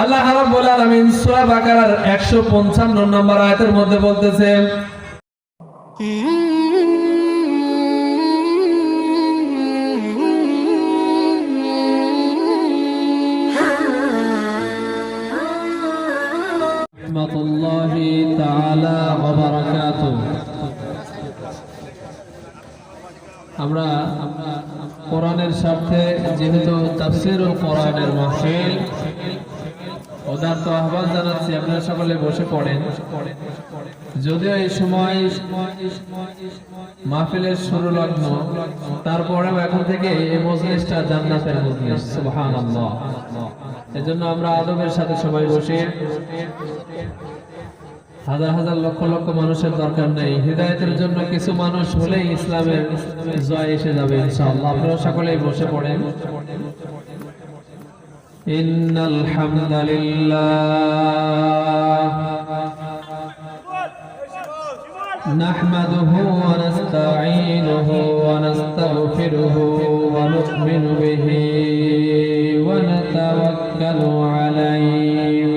আল্লাহ রাব্বুল আলামিন সূরা বাকারার 155 নম্বর আয়াতের মধ্যে বলতেছেন রাহমাতুল্লাহি তাআলা ওয়া বারাকাতুহু। আমরা কোরআনের স্বার্থে যেহেতু তাফসীরুল কোরআনের মাহফিল উদারত আহ্বান জানাচ্ছি, আপনারা সকলে বসে পড়েন। যদিও এই সময় মাহফিলের শুরু লগ্ন, তারপরেও এখন থেকে এই মজলিসটা জান্নাতের মজলিস। সুবহানাল্লাহ। এজন্য আমরা আদবের সাথে সবাই বসে, হাজার হাজার লক্ষ লক্ষ মানুষের দরকার নেই, হিদায়াতের জন্য কিছু মানুষ হলেই ইসলামের জয় এসে যাবে ইনশাআল্লাহ। আপনারা সকলেই বসে পড়েন। ইন্নাল হামদালিল্লাহ নাহমাদুহু ওয়া নাস্তাঈনুহু ওয়া নাস্তাগফিরুহু ওয়া নু'মিনু বিহি ওয়া নাতাওয়াক্কালু আলাইহি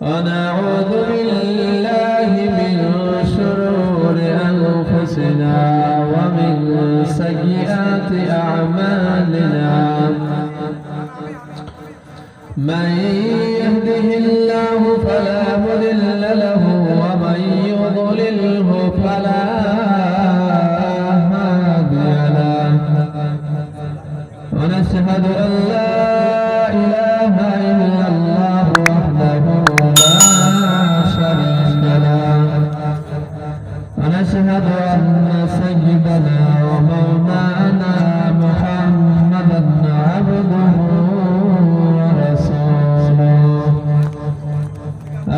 ওয়া নাউযু বিল্লাহি মিন শুরুরি আনফুসিনা ওয়া মিন সাইয়্যাতি আ'মালিনা। من يهده الله فلا مضل له ومن يضلله فلا هادي له ونشهد أن لا إله إلا الله وحده لا شريك له ونشهد أن سيدنا ومولانا محمدا عبده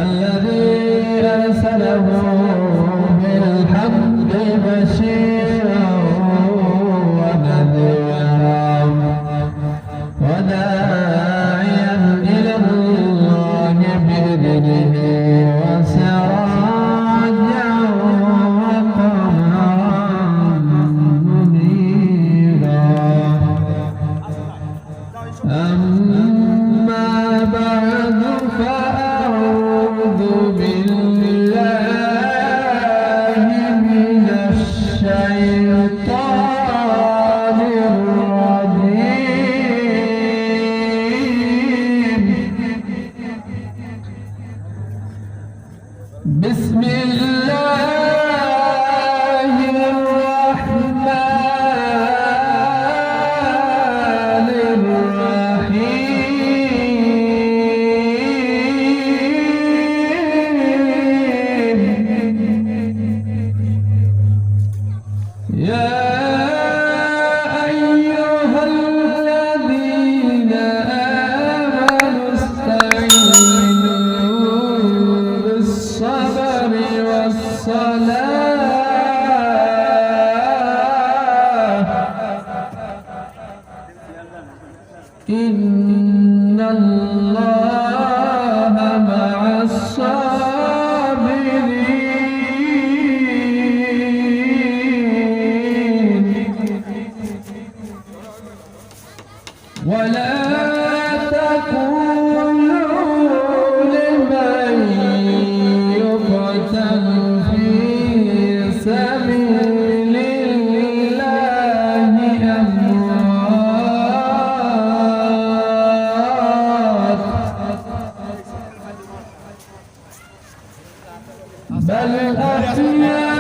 الذي أرسله بالحق بشيرا ونذيرا وداعيا إلى الله بإذنه وسراجا وقمرا منيرا. أما بعد فأعوذ بالله من الشيطان الرجيم. بسم الله الرحمن الرحيم. يا أيها الذين آمنوا استعينوا بالصبر والصلاة إن الله مع الصابرين. ولا تقولوا لمن يقتل في سبيل الله أموات بل أحياء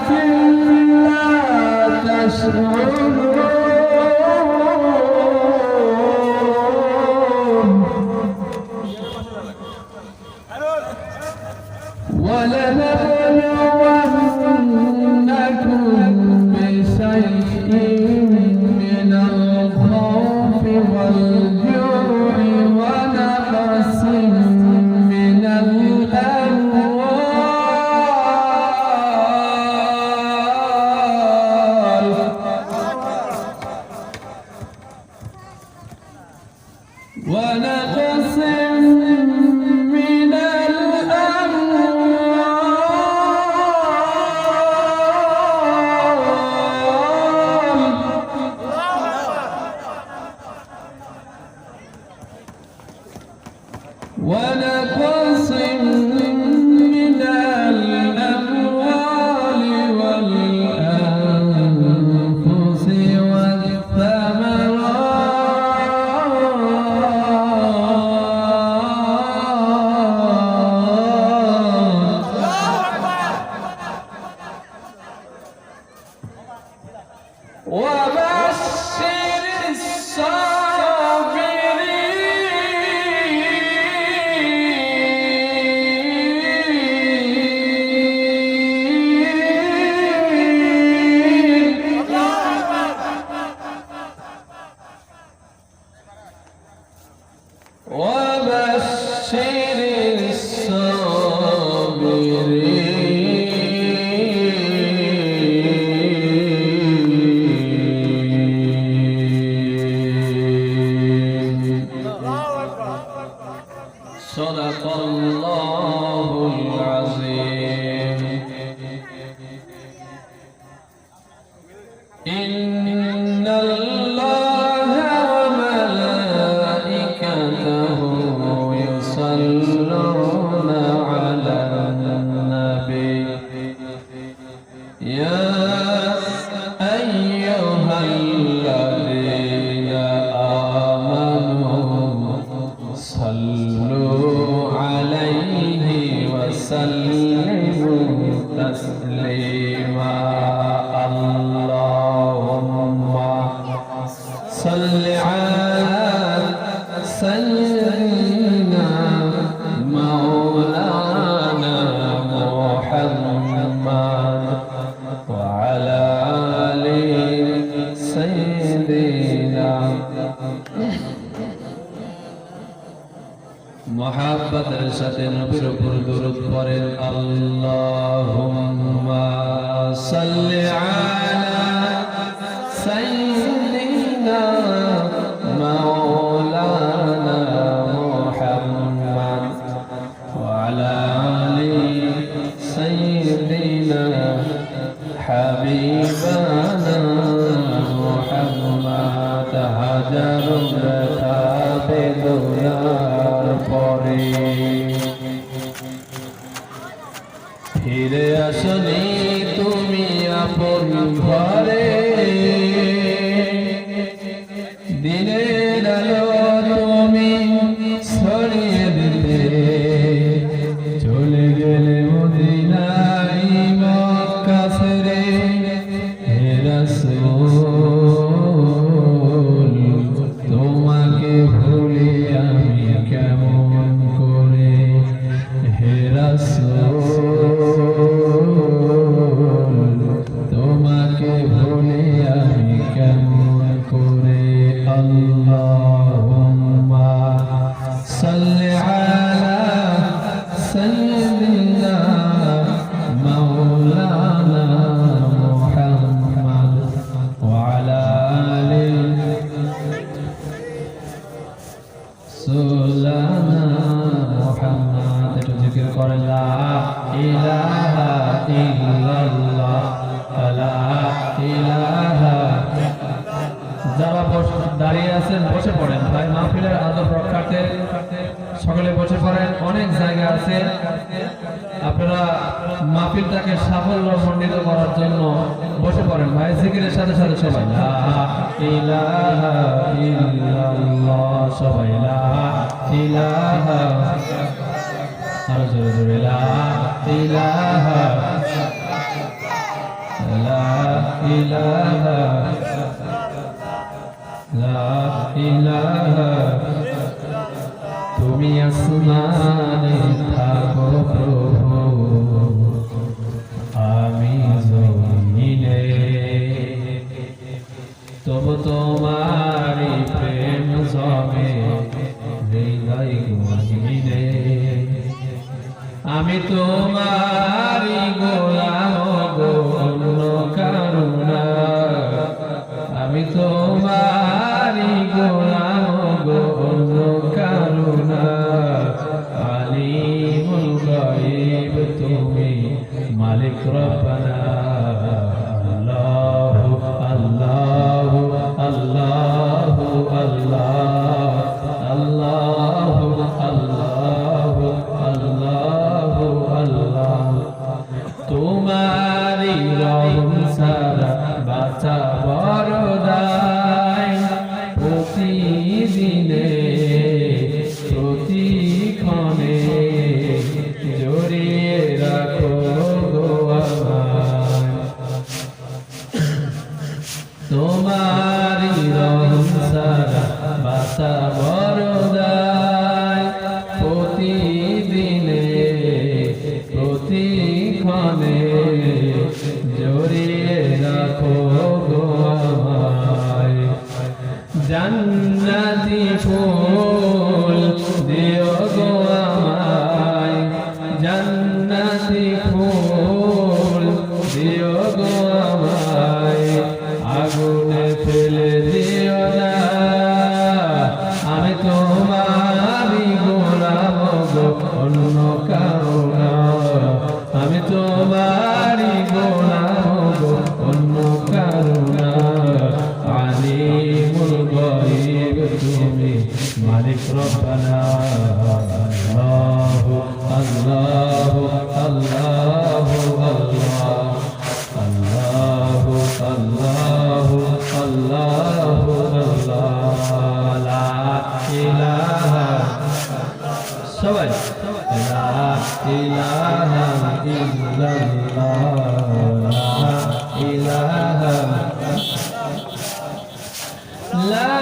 ولكن لا تشعرون. ولنبلونكم بشيء من الخوف والجوع ونقص من الأموال ونقص من الأموال وبشر صدق الله العظيم إن الله وملائكته يصلون على النبي يا أيها الذين آمنوا صلوا عليه وسلموا تسليما اللهم صل على سيدنا مولانا محمد وعلى آل سيدنا محبতের সাথে নবীর উপর দরুদ পড়েন আল্লাহুম্মা সাল্লি আলা সাইয়্যিদিনা মাওলানা মুহাম্মদ ওয়া আলা আলি সাইয়্যিদিনা হাবিবানা মুহাম্মদ হাজারুন খাবে দুনিয়ার পরে ফিরে আসনি তুমি আপন ঘরে দিনের আলো তুমি ছড়িয়ে দিতে চলে গেলে মদিনায় মক্কা ছেড়ে হে রাসূল তোমাকে ভুলে আমি কেমন করে হে রাসূল তোমাকে ভুলে আমি কেমন করে আল্লাহুম্মা সাল্লি আলা সাইয়্যিদিনা মাওলানা মুহাম্মদ ওয়া আলা আলি সুলানা মুহাম্মদ একটু জিকির করেন লা ইলাহা ইল্লাল্লাহ লা ইলাহা যারা দাঁড়িয়ে আছেন বসে পড়েন ভাই মাহফিলের আদব রক্ষার্থে সকলে বসে পড়েন অনেক জায়গা আছে আপনারা মাহফিলটাকে সাফল্যমণ্ডিত করার জন্য বসে পড়েন ভাই জিকিরের সাথে সাথে সবাই লা ইলাহা ইল্লাল্লাহ সবাই লা ইলাহা আরো জোরে জোরে লা ইলাহা লা ইলাহা লা ইলাহা তুমি আসমানে থাকো প্রভু আমি জমিনে তবু তোমারি প্রেম জমে হৃদয় গহীনে আমি তোমারি গোলাম গো অন্য কারো না আমি তোমারি গোলাম গো অন্য কারো না আলিমুল গায়ব তুমি মালিক রব্বানা আল্লাহু আল্লাহু আল্লাহু আল্লাহু আল্লাহু আল্লাহু আল্লাহ তোমারি রহম সারা বাঁচা বরদাই প্রতিদিনে প্রতিক্ষণে জড়িয়ে রাখো গো আমায় তোমারি রহম সারা বাসা বরদায় প্রতিদিনে প্রতিক্ষণে জড়িয়ে রাখো গো আমায় জান্নাতি ফুল দিও গো আমায় জান্নাতি ফুল দিও গো আমায় আগুনে ফেলে দিও না আমি তোমারই গোলাম গো অন্য কারো না আমি তোমারই গোলাম গো অন্য কারো না আলিমুল গায়ব তুমি মালিক রব্বানা আল্লাহু আল্লাহু আল্লাহু আল্লাহু আল্লাহু আল্লাহু আল্লাহ লা ইলাহা সবাই লা ইলাহা ইল্লাল্লাহ লা ইলাহা লা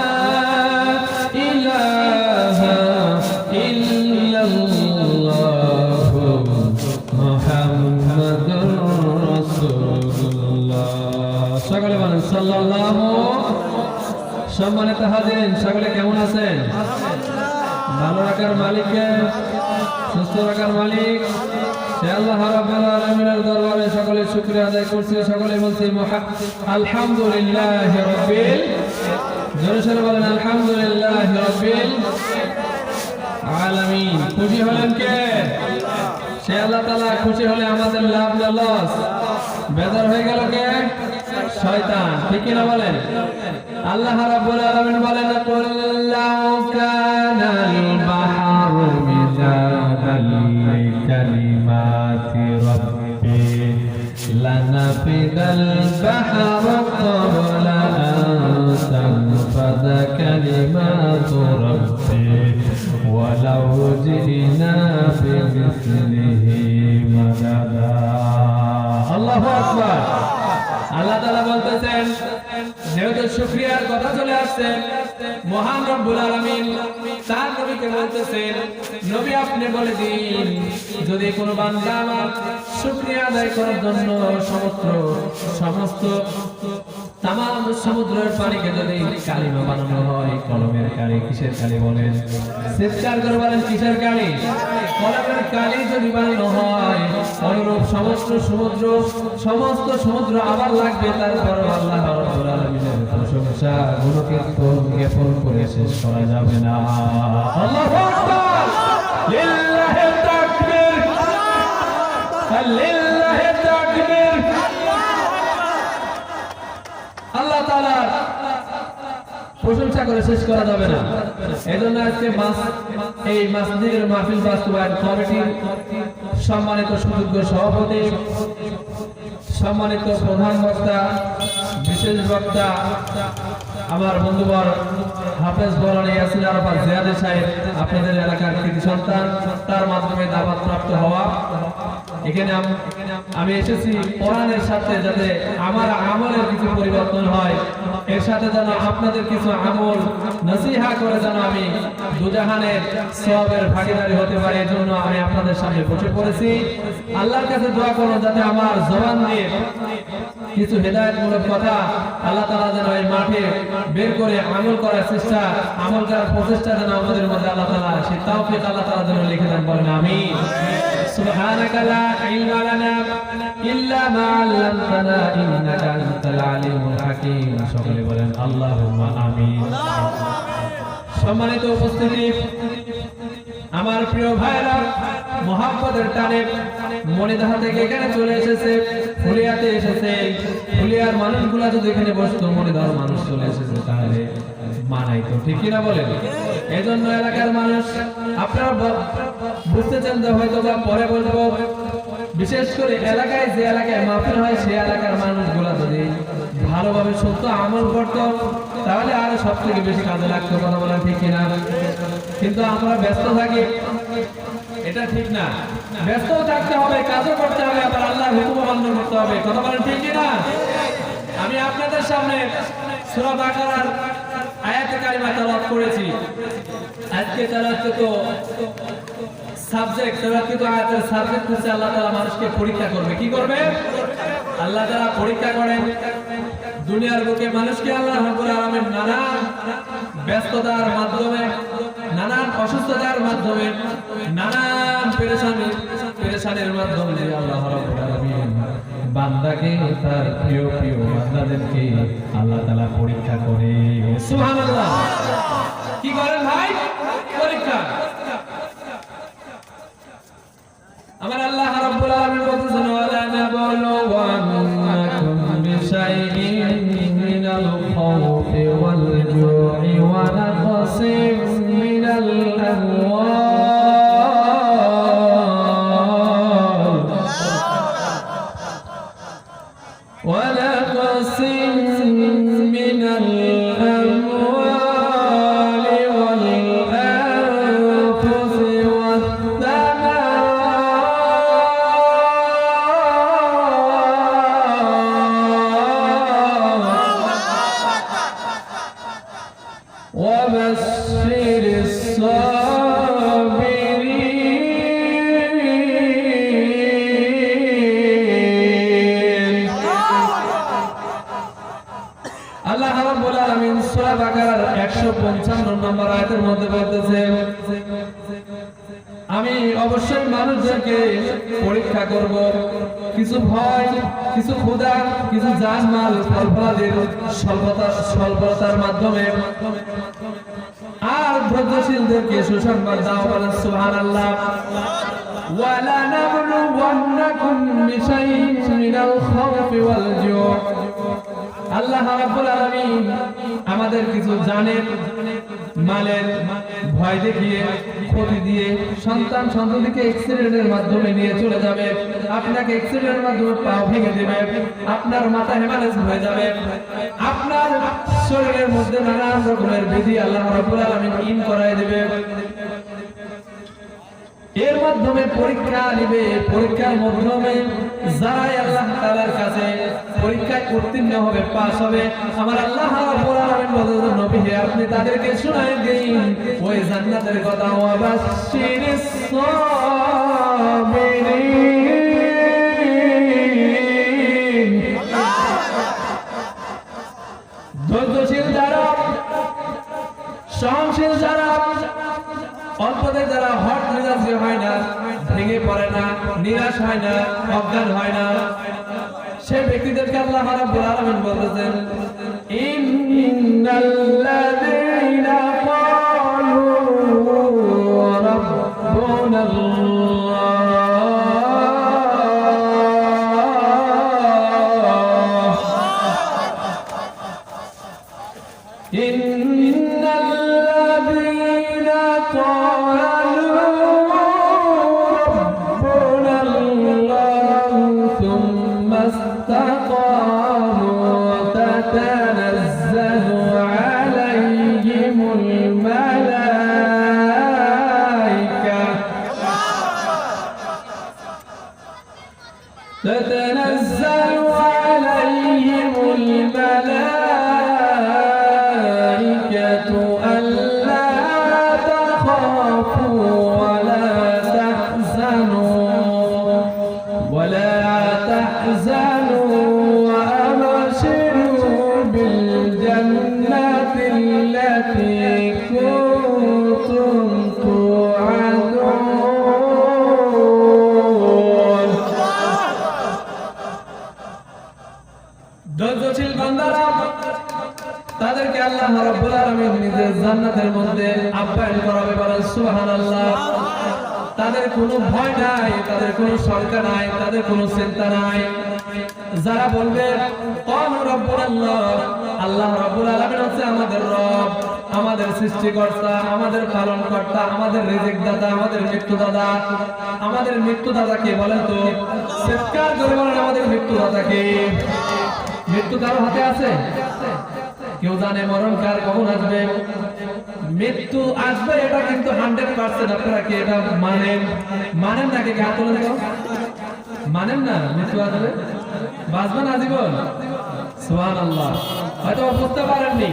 ইলাহা ইল্লাল্লাহ মুহাম্মাদুর রাসূলুল্লাহ সকলে বলেন সাল্লাল্লাহু। সম্মানিত হাজিরিন সকলে কেমন আছেন? ভালো রাখার মালিককে সুস্থ রাখার মালিক সে আল্লাহ রাব্বুল আলামিনের দরবারে সকলে শুকরিয়া আদায় করছি। সকলে বলছি আলহামদুলিল্লাহি রাব্বিল জোরে সোরে বলেন আলহামদুলিল্লাহি রাব্বিল আলামিন। খুশি হলেন কে? সে আল্লাহ তাআলা। খুশি হলে আমাদের লাভ না লস? বেজার হয়ে গেল কে? শয়তান। ঠিক কি না বলেন? আল্লাহ রাব্বুল আলামিন বলেন কুল লাউ কানাল বাহরু মিদাদাল লিকালিমাতি রাব্বি লানাফিদাল বাহরু ক্বাবলা আন তানফাযা কালিমাতু রাব্বি ওয়ালাউ জিনা বিমিসলিহি মাদাদা। আল্লাহু আকবার। আল্লাহ তাআলা বলতেছেন যেহেতু শুকরিয়ার কথা চলে আসছে, মহান রব্বুল আলামিন তার নবীকে বলতেছেন নবী আপনি বলে দিন যদি কোনো বান্দা আমার শুকরিয়া আদায় করার জন্য সমস্ত তামাম সমুদ্রের পানিকে যদি কালিমা বানানো হয়, কলমের কালি, কিসের কালি বলেন? চিৎকার করে বলেন কিসের কালি? কলমের কালি যদি বানানো হয়, অনুরূপ সমস্ত সমুদ্র আবার লাগবে। তারপর আল্লাহ রাব্বুল আলামিনের প্রশংসা গুণকীর্তন জ্ঞাপন করে শেষ করা যাবে না। আল্লাহু আকবার। লিল্লাহি তাকবীর, লিল্লাহি তাকবীর। আল্লাহ তাআলার প্রশংসা করে শেষ করা যাবে না। এজন্য আজকে এই মাসজিদের মাহফিল বাস্তবায়ন কমিটির সম্মানিত সুযোগ্য সভাপতি, সম্মানিত প্রধান বক্তা, বিশেষ বক্তা আমার বন্ধুবর হাফেজ বলানি ইয়াসিন আরাফাত জিয়াদি সাহেব, আপনাদের এলাকার কৃতি সন্তান, তার মাধ্যমে দাওয়াত প্রাপ্ত হওয়া। এখানে আমি এসেছি কোরআনের সাথে যাতে আমার আমলের কিছু পরিবর্তন হয়, এর সাথে যেন আপনাদের কিছু আমল নসিহা করে যেন আমি দুজাহানের সওয়াবের ভাগীদারি হতে পারি। এজন্য আমি আপনাদের সামনে বসে পড়েছি। আল্লাহর কাছে দোয়া করুন যাতে আমার জবান দিয়ে কিছু হেদায়েতমূলক কথা আল্লাহ তাআলা যেন এই মাঠে বের করে আমল করার প্রচেষ্টা যেন আমাদের মধ্যে আল্লাহ তাআলা সেই তৌফিক আল্লাহ তাআলা যেন লিখে দেন। বলেন আমিন। সুবহানাকা লা ইলমা লানা ইল্লা মা আল্লামতানা ইন্নাকা আনতাল আলিমুল হাকীম। সকলে বলেন আল্লাহুম্মা আমিন। সম্মানিত উপস্থিতি, আমার প্রিয় ভাইরা, মুহাব্বতের টানে মনিদহ থেকে এখানে চলে এসেছে, ফুলিয়াতে এসেছে। ফুলিয়ার মানুষগুলা যদি এখানে বসতো, মনিদহর মানুষ চলে এসেছে, তাহলে মানাই তো। ঠিক কিনা বলেন? এই জন্য এলাকার মানুষ আপনারা বুঝতেছেন যে হয়তো বা পরে বলবো, বিশেষ করে এলাকায় যে এলাকায় মাহফিল হয় সেই এলাকার মানুষগুলা যদি ভালোভাবে সত্য আমল করতো তাহলে আরো সব থেকে বেশি কাজে লাগতো। কথা বলা ঠিক কিনা? কিন্তু আমরা ব্যস্ত থাকি, এটা ঠিক না। ব্যস্ত থাকতে হবে, কাজও করতে হবে, আবার আল্লাহর হুকুম পালন করতে হবে। কথা বলেন ঠিক কিনা? আমি আপনাদের সামনে সূরা বাকারার আয়াতে কারিমা তেলাওয়াত করেছি। আজকে তেলাওয়াত তো সাবজেক্ট, তেলাওয়াত তো আয়াতের সাবজেক্ট হচ্ছে আল্লাহ তাআলা মানুষকে পরীক্ষা করবে। কি করবে? আল্লাহ তাআলা পরীক্ষা করেন। দুনিয়ার বুকে মানুষকে আল্লাহ রাব্বুল আলামিন নানান ব্যস্ততার মাধ্যমে, নানান অসুস্থতার মাধ্যমে, নানান পেরেশানির মাধ্যমে আল্লাহ রাব্বুল আলামিন বান্দাকে, তার প্রিয় প্রিয় বান্দাদেরকে আল্লাহ তাআলা পরীক্ষা করে। সুবহানাল্লাহ। কি করেন ভাই? পরীক্ষা। আমার আল্লাহ রাব্বুল আলামিন বলেছেন, ওয়ালা নাবলুওয়ান্নাকুম বিশাইইন মিনাল খাউফি ওয়াল জু'i ওয়া নাকসিম মিনাল আমওয়াল ওয়া নাকসিম মিনাল وبشر الصابرين আল্লাহ রাব্বুল আলামিন সূরা বাকারার 155 নম্বর আয়াতের মধ্যে বলতেছে, আমি অবশ্যই মানুষদেরকে পরীক্ষা করব, কিছু ভয়, কিছু ক্ষুধা, কিছু জানমাল ফলফলাদির স্বল্পতার মাধ্যমে, আর ধৈর্যশীলদেরকে সুসংবাদ দাও। বলেন সুবহানাল্লাহ। ওয়ালা নাবলুওয়ান্নাকুম বিশাইইন মিনাল খাউফি ওয়াল জু'i। আল্লাহ রাব্বুল আলামিন আমাদের কিছু জানের, মালের ভয় দেখিয়ে, ক্ষতি দিয়ে, সন্তান সন্ততিকে অ্যাক্সিডেন্টের মাধ্যমে নিয়ে চলে যাবে, আপনাকে অ্যাক্সিডেন্টের মাধ্যমে পা ভেঙে দেবে, আপনার মাথা হেমারেজ হয়ে যাবে, আপনার শরীরের মধ্যে নানান রকমের বিধি আল্লাহ রাব্বুল আলামিন ইন করায় দেবে। এর মাধ্যমে পরীক্ষা নিবে। পরীক্ষার মাধ্যমে যারাই আল্লাহ তাআলার কাছে পরীক্ষায় উত্তীর্ণ হবে, পাস হবে, আমার আল্লাহ রাব্বুল আলামিন বলেন, নবী হে আপনি তাদেরকে শোনায় দিন ওই জান্নাতের কথা। ওয়া বাশশিরিস সাবিরিন। ধৈর্যশীল যারা, সহনশীল যারা, অল্পতে যারা হট মেজাজি হয় না, ভেঙে পড়ে না, নিরাশ হয় না, অজ্ঞান হয় না, সেই ব্যক্তিদেরকে আল্লাহ রাব্বুল আলামিন বলেছেন, ইন্নাল্লাযীনা ক্বালু রাব্বুনাল্লাহ, ইন্নাল্লাযীনা ক্বালু রাব্বুনাল্লাহ থুম্মা ইসতাকামু তাতানাজ্জালু আলাইহিমুল মালায়েকা তাতানাজ্জালু আলাইহিমুল মালায়েকাতু আল্লা তাখাফু ওয়া লা তাহজানু ওয়া আবশিরু বিল জান্নাতিল্লাতী কুনতুম তুআদুন। ধৈর্যশীল বান্দারা, তাদেরকে আল্লাহ রাব্বুল আলামিন নিজের জান্নাতের মধ্যে আপ্যায়ন করাবে। বলেন সুবহানাল্লাহ। তাদের কোনো ভয় নাই, তাদের কোনো শঙ্কা নাই, তাদের কোনো চিন্তা নাই। যারা বলবে ক্বালু রাব্বুনাল্লাহ, আল্লাহ রাব্বুল আলামিন হচ্ছে আমাদের রব, আমাদের সৃষ্টিকর্তা, আমাদের পালনকর্তা, আমাদের রিজিক দাতা, আমাদের মৃত্যুদাতা। আমাদের মৃত্যুদাতা কে বলেন তো? চিৎকার করে বলেন, আমাদের মৃত্যুদাতা কে? মৃত্যু কারো হাতে আছে? কেউ জানে মরণ কার কখন আসবে? মৃত্যু আসবে, এটা কিন্তু 100%। আপনারা কি এটা মানেন? মানেন নাকি? হাত তোলেন তো। মানেন না? মৃত্যু আসবে, বাঁচবেন আজীবন? সুবহানাল্লাহ। হয়তো বুঝতে পারেননি,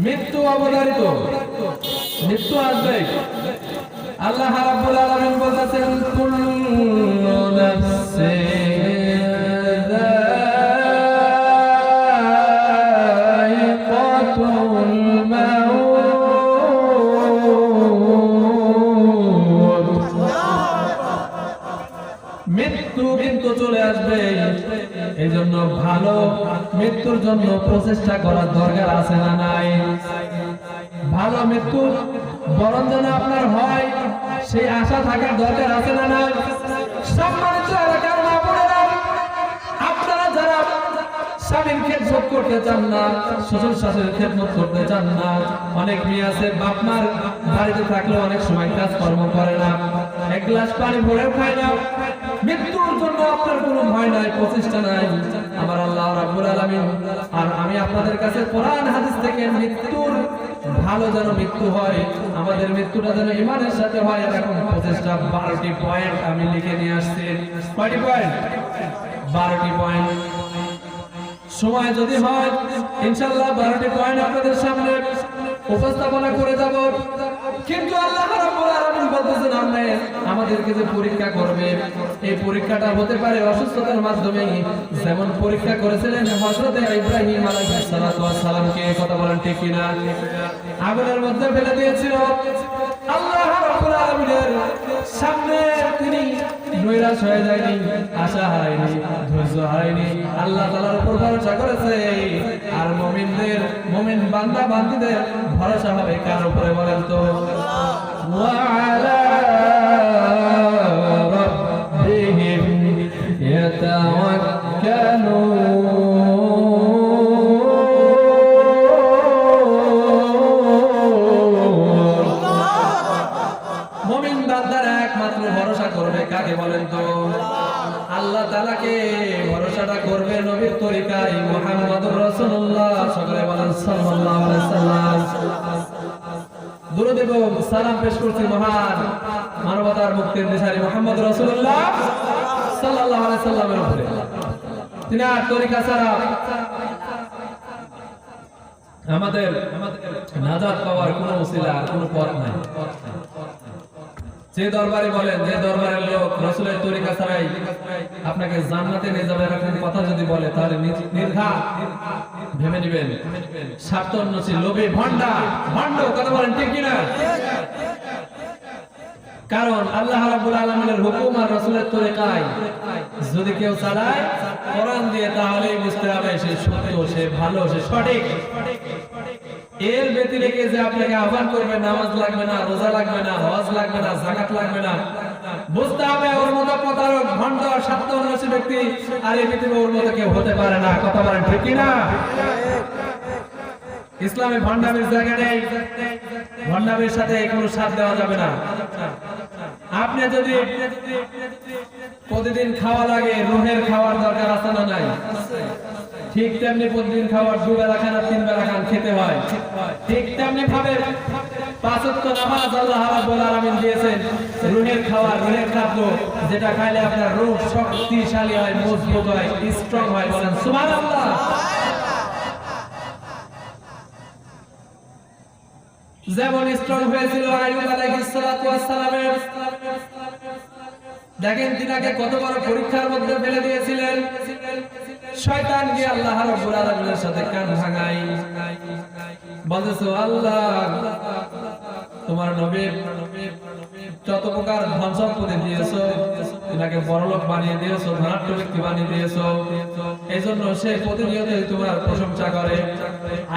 মৃত্যু অবধারিত, মৃত্যু আসবে। আল্লাহ রাব্বুল আলামিন বলতেছেন কুল্লু নাফসিন যায়িকাতুল মাউত। মৃত্যু কিন্তু চলে আসবে, এই জন্য ভালো মৃত্যুর জন্য প্রচেষ্টা করার দরকার আছে না নাই? ভালো মৃত্যু বরণ যেন আপনার হয় সেই আশা থাকার দরকার আছে না নাই? সম্মানিত এলাকার মা-বোনেরা, আপনারা যারা স্বামীর খেদমত করতে চান না, শ্বশুর শাশুড়ির খেদমত করতে চান না, অনেক মেয়ে আছে বাপ মার বাড়িতে থাকলে অনেক সময় কাজকর্ম করে না, এক গ্লাস পানি ভরে খায় না, মৃত্যুর জন্য আপনার কোনো ভয় নাই, প্রচেষ্টা নাই। আমার আল্লাহ রাব্বুল আলামিন আর আমি আপনাদের কাছে কোরআন হাদিস থেকে মৃত্যুর ভালো যেন মৃত্যু হয়, আমাদের মৃত্যুটা যেন ঈমানের সাথে হয়, এরকম প্রচেষ্টা 12টি পয়েন্ট আমি লিখে নিয়ে আসছি। কয়টি পয়েন্ট? 12টি পয়েন্ট। সময় যদি হয় ইনশাআল্লাহ 12টি পয়েন্ট আপনাদের সামনে উপস্থাপনা করে যাব। কিন্তু আল্লাহ রাব্বুল আলামিন বলতেছেন আমাদেরকে যে পরীক্ষা করবে, এই পরীক্ষাটা হতে পারে অসুস্থতার মাধ্যমে, যেমন পরীক্ষা করেছিলেন হযরত ইব্রাহিম আলাইহিস সালাতু ওয়াস সালামকে। কথা বলেন ঠিক কিনা? আগুনের মধ্যে ফেলে দিয়েছিল। আল্লাহ রাব্বুল আলামিনের সামনে তিনি নৈরাশ হয়ে যায়নি, আশা হারায়নি, ধৈর্য হারায়নি, আল্লাহ তাআলার উপর ভরসা করেছে। আর মুমিনদের, মুমিন বান্দা বান্দীদের ভরসা হবে কার উপরে বলেন তো? ওয়া আলা রাব্বিহিম ইয়াতাওয়াক্কালুন। মুমিন বান্দারা একমাত্র ভরসা করবে কাকে বলেন তো? আল্লাহ তাআলাকে ভরসাটা করবে নবীর তরিকায়, মুহাম্মদুর রাসূলুল্লাহ। সকলে বলেন সাল্লাল্লাহু আলাইহি সাল্লাম। দুরূদ এবং সালাম পেশ করছি মহান মানবতার মুক্তির দিশারি মুহাম্মদ রাসূলুল্লাহ সাল্লাল্লাহু আলাইহি সাল্লামের উপরে। তিনার তরিকা ছাড়া আমাদের নাজাত পাওয়ার কোনো ওসিলা, কোনো পথ নাই। যে দরবারে বলেন, যে দরবারের লোক রাসূলের তরিকা ছাড়াই আপনাকে জান্নাতে নিয়ে যাবে এরকম কথা যদি বলে, তাহলে নির্ঘাত ভেবে নেবেন স্বার্থন্বেষী, লোভী, ভণ্ড। কথা বলেন ঠিক কিনা? কারণ আল্লাহ রাব্বুল আলামিনের হুকুম আর রাসূলের তরিকায় যদি কেউ চালায় কোরআন দিয়ে, তাহলেই বুঝতে হবে সে সত্য, সে ভালো, সে সঠিক। এর ব্যতিরেকে যে আপনাকে আহ্বান করবে, নামাজ লাগবে না, রোজা লাগবে না, হজ লাগবে না, যাকাত লাগবে না, বুঝতে হবে ওর মতো প্রতারক, ভণ্ড, স্বার্থন্বেষী ব্যক্তি আর এই পৃথিবীতে ওর মতো কেউ হতে পারে না। কথা বলেন ঠিক কিনা? ইসলামে ভণ্ডামির জায়গা নেই, ভণ্ডামির সাথে কোনো সাথ দেওয়া যাবে না। আপনি যদি প্রতিদিন খাওয়া লাগে, রুহের খাওয়ার দরকার আছে না নাই? ঠিক তেমনি প্রতিদিন খাওয়ার 2 বেলা খান আর 3 বেলা খান খেতে হয়। ঠিক তেমনি ভাবে 5 ওয়াক্ত নামাজ আল্লাহ রাব্বুল আলামিন দিয়েছেন রুহের খাওয়ার, রুহের খাদ্য, যেটা খাইলে আপনার রূহ শক্তিশালী হয়, মজবুত হয়, স্ট্রং হয়। বলেন সুবহানাল্লাহ। যেমন স্ট্রং হয়েছিল আইয়ুব আলাইহিস সালাতু ওয়াস সালামের। দেখেন তিনাকে কত বড় পরীক্ষার মধ্যে ফেলে দিয়েছিলেন। শয়তান গিয়ে আল্লাহ রাব্বুল আলামিনের সাথে কান ভাঙাই বলতেছে, আল্লাহ তোমার নবী যত প্রকার ধন সম্পত্তি দিয়েছো, তিনাকে বড়লোক বানিয়ে দিয়েছো, ধনাঢ্য ব্যক্তি বানিয়ে দিয়েছো, এইজন্য সে প্রতিনিয়ত তোমার প্রশংসা করে।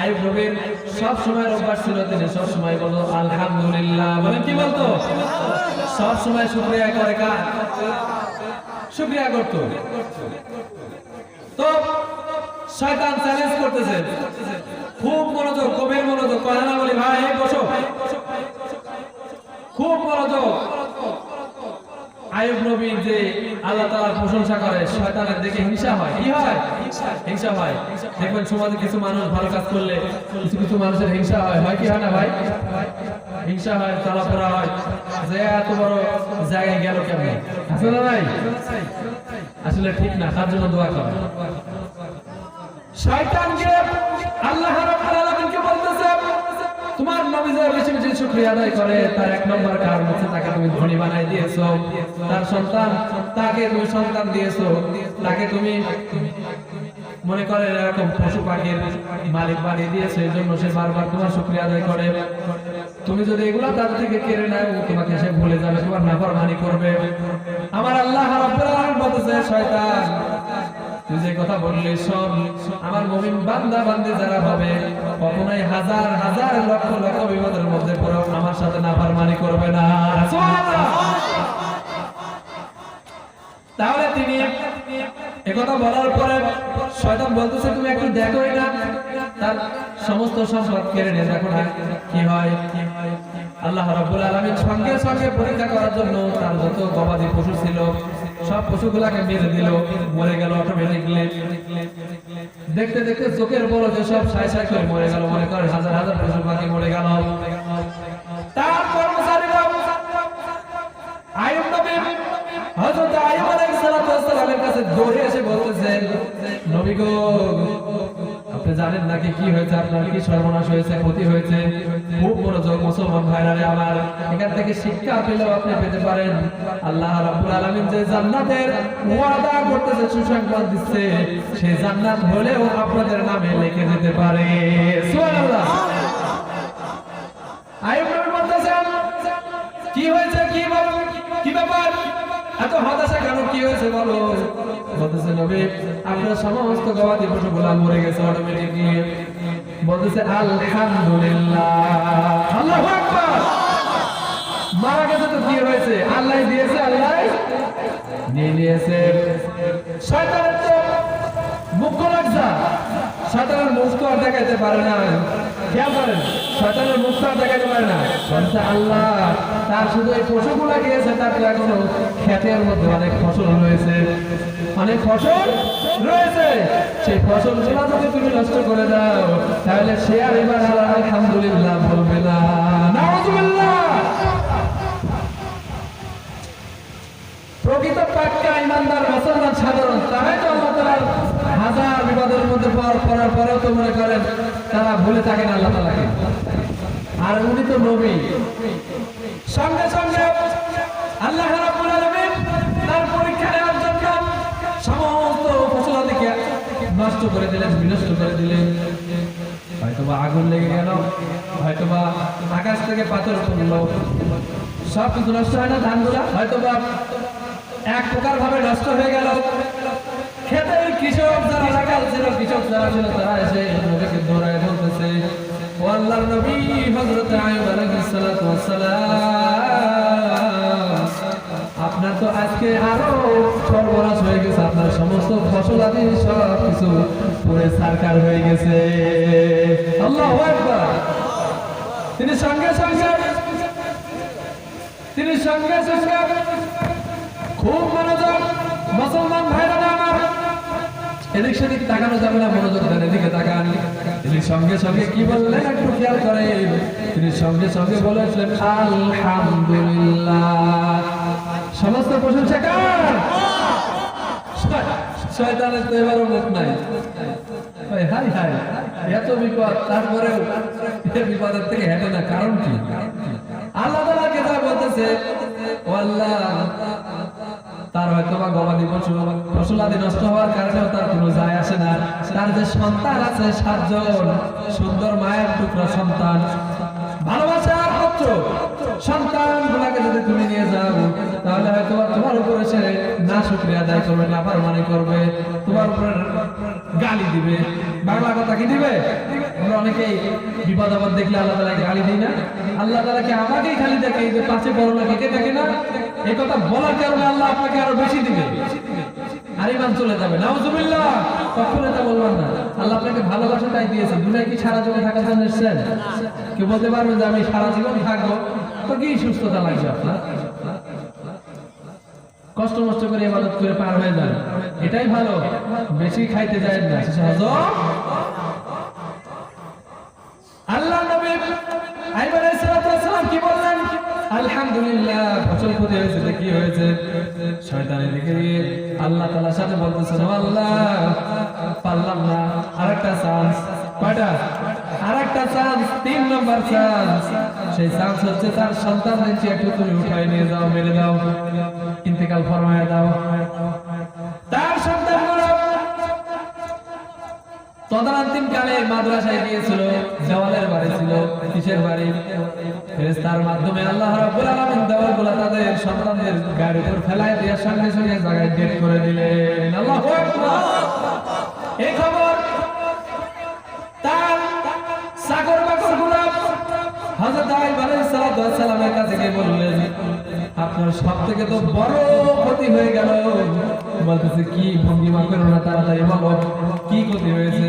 আইয়ুব নবীর সব সময় অভ্যাস ছিল, তিনি সব সময় বলতো আলহামদুলিল্লাহ। বলেন কি বলতো? সব সময় শুকরিয়া করে। কার শুকরিয়া করতো? তো শয়তান চ্যালেঞ্জ করতেছে, খুব মনোযোগ, গভীর মনোযোগ। কথা না বলি ভাই, এই বসো, খুব মনোযোগ। আইয়ুব নবী যে আল্লাহ তাআলার প্রশংসা করে, শয়তানের দেখে হিংসা হয়। কি হয়? হিংসা হয়। দেখবেন সমাজে কিছু মানুষ ভালো কাজ করলে কিছু কিছু মানুষের হিংসা হয়। হয় কি হয় না ভাই? হিংসা হয়, চলাফেরা হয়, যে এত বড় জায়গায় গেল কেমন। আসলে ভাই আসলে ঠিক না, তার জন্য দোয়া করো। শয়তানকে আল্লাহ রাব্বুল আলামিনকে বলতেছে তোমার নবী যে বেশি বেশি শুকরিয়া আদায় করে তার এক নম্বর কারণ হচ্ছে তাকে তুমি ধনী বানাই দিয়েছো, তার সন্তান তাকে তুমি সন্তান দিয়েছো, তাকে তুমি মনে করে এরকম পশু পাখির মালিক বানিয়ে দিয়েছে, এই জন্য সে বারবার তোমার শুকরিয়া আদায় করে। তুমি যদি এগুলা তার থেকে কেড়ে নাও তোমাকে সে ভুলে যাবে, তোমার নাফরমানি করবে। আমার আল্লাহ রাব্বুল আলামিন বলতেছে শয়তান তুই যে কথা বললি সব আমার মুমিন বান্দা বান্দি যারা হবে কখনোই হাজার হাজার লক্ষ লক্ষ বিপদের মধ্যে পড়েও আমার সাথে নাফরমানি করবে না। সুবহানাল্লাহ। তাহলে তিনি একথা বলার পরে শয়তান বলতেছে তুমি একটু দেখোই না তার সমস্ত সম্পদ কেড়ে নিয়ে দেখো না কি হয়। আল্লাহ রাব্বুল আলামিন সঙ্গে সঙ্গে পরীক্ষা করার জন্য তার যত গবাদি পশু ছিল সব পশুগুলাকে মেরে দিল, মরে গেল অটোমেটিকলি। দেখতে দেখতে চোখের বড় যে সব সাই সাই করে মরে গেল, মনে করে হাজার হাজার পশু পাখি মরে গেল। তার কর্মচারীরা আইয়ুব নবী হযরত আইয়ুব আলাইহিস সালামের কাছে দৌড়ে এসে বলতেছেন নবী গো আপনি জানেন নাকি কি হয়েছে, আপনার কি সর্বনাশ হয়েছে, ক্ষতি হয়েছে। খুব মনোযোগ মুসলমান ভাইরা আমার, এখান থেকে শিক্ষা পেলেও আপনি পেতে পারেন আল্লাহ রাব্বুল আলামিন যে জান্নাতের ওয়াদা করতেছে, সুসংবাদ দিচ্ছে, সেই জান্নাত হলেও আপনাদের নামে লিখে দিতে পারে। সুবহানাল্লাহ। আইয়ুব নবী বলতেছেন কি হয়েছে, কি ব্যাপার, এত হতাশা কেন, কি হয়েছে বলো। বলতেছে নবী আপনার সমস্ত গবাদি পশুগুলো মরে গেছে অটোমেটিকলি। বলতেছে আলহামদুলিল্লাহ, আল্লাহু আকবার। মারা গেছে তো কি হয়েছে, আল্লাহ দিয়েছে, আল্লাহ নিয়ে নিয়েছে। শয়তানের তো মুখ্য লাগছে, শয়তানের মুখ তো আর দেখাইতে পারে না। খেয়াল করেন শয়তানের মুখ তো আর দেখাইতে পারে না। বলছে আল্লাহ তার শুধু এই পশুগুলা গিয়েছে, তার তো এখনো ক্ষেতের মধ্যে অনেক ফসল রয়েছে, অনেক ফসল রয়েছে। সেই ফসলগুলো যদি তুমি নষ্ট করে দাও তাহলে সে আর এবার আলহামদুলিল্লাহ বলবে না। নাউযুবিল্লাহ। প্রকৃত পাক্কা ইমানদার মুসলমান সাধারণ তারাই তো আল্লাহ তাআলার হাজার বিপদের মধ্যে পড়ার পরেও তো মনে করেন তারা ভুলে থাকেন আল্লাহ তাআলাকে। আর উনি তো নবী, সঙ্গে সঙ্গে আল্লাহ রাব্বুল আলামিন তার পরীক্ষা নেওয়ার জন্য সমস্ত ফসলাদিকে নষ্ট করে দিলেন, বিনষ্ট করে দিলেন। হয়তোবা আগুন লেগে গেল, হয়তোবা আকাশ থেকে পাথর পড়লো, সব কিছু নষ্ট হয় না। ধানগুলা হয়তোবা এক প্রকার ভাবে নষ্ট হয়ে গেল। ক্ষেতের কৃষক যারা লাগাল ছিল, কৃষক যারা ছিল তারা এসে নবীকে দৌড়ায় বলতেছে ও আল্লাহর নবী হযরত আইয়ুব আলাইহিস সালাতু ওয়াস সালাম আপনার তো আজকে আরো সর্বনাশ হয়ে গেছে, আপনার সমস্ত ফসল আদি সব কিছু পুরো সারকার হয়ে গেছে। আল্লাহু আকবার। তিনি সঙ্গে সঙ্গে খুব মনোযোগ, মুসলমান ভাইরা আমার এদিক সেদিক তাকানো যাবে না, মনোযোগ দেন, এদিকে তাকান। তিনি সঙ্গে সঙ্গে কি বললেন একটু খেয়াল করেন। তিনি সঙ্গে সঙ্গে বলেছিলেন আলহামদুলিল্লাহ। সমস্ত প্রশংসা কার? শয়তানের তো এবারও মুখ নাই। হাই হাই এত বিপদ, তারপরেও বিপদের থেকে হেঁটে না, কারণ কি? আল্লাহ তাআলাকে যা বলতেছে ও আল্লাহ তার হয়তো বা গবাদি পশু ফসলাদি নষ্ট হওয়ার কারণেও তার কোনো যায় আসে না। তার যে সন্তান আছে 7 জন সুন্দর মায়ের টুকরা সন্তান, ভালোবাসার পুত্র সন্তান গুলাকে যদি তুমি নিয়ে যাও তাহলে হয়তো তোমার উপরে সে না শুকরিয়া আদায় করবে, না ফারমানি করবে, তোমার উপরে গালি দিবে। বাংলা কথা কি দিবে? আমরা অনেকেই বিপদ আপদ দেখলে আল্লাহ তাআলাকে গালি দিই না। আল্লাহ তাআলাকে আমাকেই খালি দেখে, এই যে পাঁচে বড় লোক একে দেখে না, এই কথা বলার কারণে আল্লাহ আপনাকে আরো বেশি দিবে, আর ইমান চলে যাবে। নাউযুবিল্লাহ। কখনো এটা বলবেন না। আল্লাহ আপনাকে ভালোবাসা তাই দিয়েছে। দুনিয়ায় কি সারা জীবন থাকার জন্য এসেছেন? কেউ বলতে পারবে যে আমি সারা জীবন থাকবো, তো কি সুস্থতা লাগবে আপনার? কষ্ট মষ্ট করে ইবাদত করে পার হয়ে যান, এটাই ভালো। বেশি খাইতে যায় না। আল্লাহ নবী আইয়ুব আলাইহিস সালাম কি বললেন? আলহামদুলিল্লাহ ফসল ক্ষতি হয়েছে, কি হয়েছে? শয়তানের দিকে আল্লাহ তাআলার সাথে বলতেছেন, আল্লাহ পারলাম না, আরেকটা চান্স। কয়টা? আরেকটা চান্স, 3 নম্বর চান্স। সেই চান্স হচ্ছে তার সন্তানদেরকে একটু তুমি উঠায় নিয়ে যাও, মেরে দাও, ইন্তেকাল ফরমায় দাও। তার সন্তানগুলো তদানীন্তন কালে মাদ্রাসায় গিয়েছিল, দেওয়ালের বাড়ি ছিল, কিসের বাড়ি? ফেরেশতার মাধ্যমে আল্লাহ রাব্বুল আলামিন দেওয়ালগুলো তাদের সন্তানদের গায়ের উপর ফেলায় দিয়ে সঙ্গে সঙ্গে জায়গায় ডেট করে দিলেন। আল্লাহু আকবার। এই খবর তার চাকর বাকরগুলো হযরত আইয়ুব আলাইহিস সালামের কাছে গিয়ে বললেন, আপনার সবথেকে তো বড় ক্ষতি হয়ে গেল। বলতেছে, কি? ভঙ্গিমা করো না, তাড়াতাড়ি বলো কি ক্ষতি হয়েছে?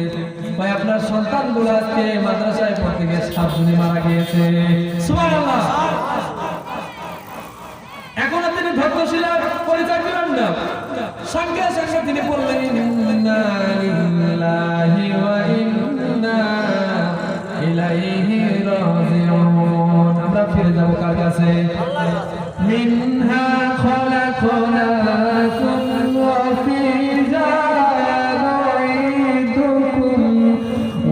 ভাই, আপনার সন্তানগুলো আজকে মাদ্রাসায় পড়তে গিয়ে 7 জনই মারা গিয়েছে। সুবহানাল্লাহ। এখনো তিনি ধৈর্যশীল পরিচয় দিলেন না, সঙ্গে সঙ্গে তিনি বললেন, ইন্না লিল্লাহি ওয়া ইন্না ইলাইহি রাজিউন। আমরা ফিরে যাব কার কাছে? মিনহা খলাকনাকুম ওয়া ফিহা নুঈদুকুম